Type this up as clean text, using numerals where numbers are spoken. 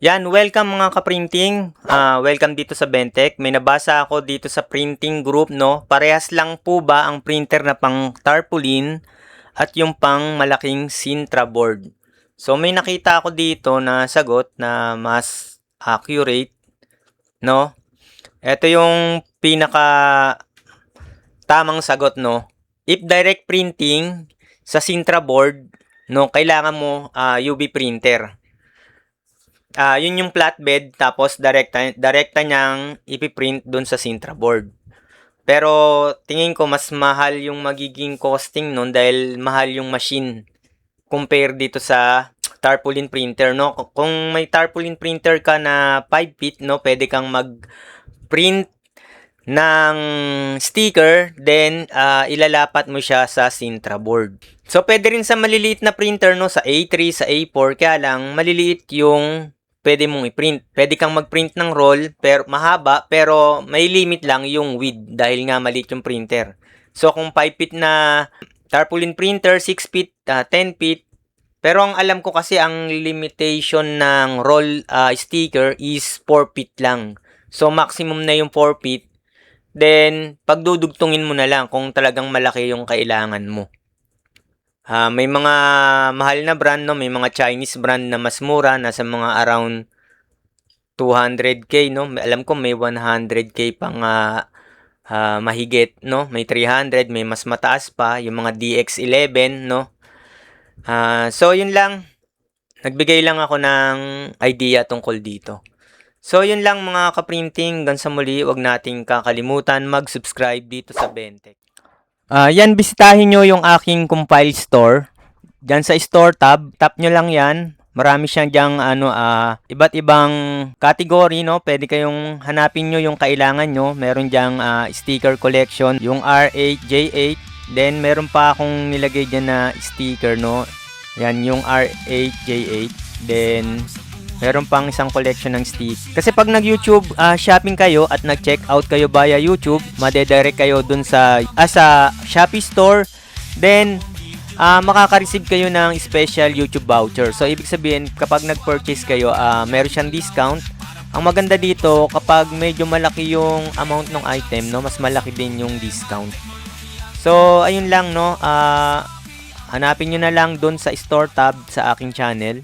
Yan, welcome mga ka-printing. Welcome dito sa Bentech. May nabasa ako dito sa printing group, no? Parehas lang po ba ang printer na pang tarpaulin at yung pang malaking Sintra board? So may nakita ako dito na sagot na mas accurate, no? Ito yung pinaka tamang sagot, no? If direct printing sa Sintra board, no, kailangan mo UV printer. Yun yung flatbed, tapos direkta niyang ipiprint dun sa Sintra board. Pero tingin ko mas mahal yung magiging costing nun dahil mahal yung machine compare dito sa tarpaulin printer, no? Kung may tarpaulin printer ka na 5 feet, no, pwede kang mag-print ng sticker, then ilalapat mo siya sa Sintra board. So pwede rin sa maliliit na printer, no, sa A3, sa A4, kaya lang maliliit yung pwede mong i-print. Pwede kang mag-print ng roll, pero mahaba, pero may limit lang yung width dahil nga maliit yung printer. So kung 5 feet na tarpaulin printer, 6 feet, 10 feet, pero ang alam ko kasi ang limitation ng roll sticker is 4 feet lang. So maximum na yung 4 feet. Then pagdudugtungin mo na lang kung talagang malaki yung kailangan mo. May mga mahal na brand, no? May mga Chinese brand na mas mura, nasa mga around 200k, no? Alam ko may 100k pang mahigit, no? May 300, may mas mataas pa, yung mga DX11, no? So yun lang. Nagbigay lang ako ng idea tungkol dito. So yun lang mga ka-printing, hanggang sa muli, wag nating kakalimutan mag-subscribe dito sa Bentech. Yan, bisitahin nyo yung aking compile store. Diyan sa store tab, tap nyo lang yan. Marami siyang diyang iba't ibang category, no? Pwede kayong hanapin nyo yung kailangan nyo. Meron diyang sticker collection, yung R8, J8. Then meron pa akong nilagay dyan na sticker, no? Yan, yung R8, J8. Then meron pang isang collection ng stick. Kasi pag nag-YouTube shopping kayo at nag-check out kayo via YouTube, madedirect kayo dun sa Shopee store. Then makaka-receive kayo ng special YouTube voucher. So ibig sabihin kapag nag-purchase kayo, meron siyang discount. Ang maganda dito kapag medyo malaki yung amount ng item, no, mas malaki din yung discount. So ayun lang, no. Hanapin nyo na lang dun sa store tab sa aking channel.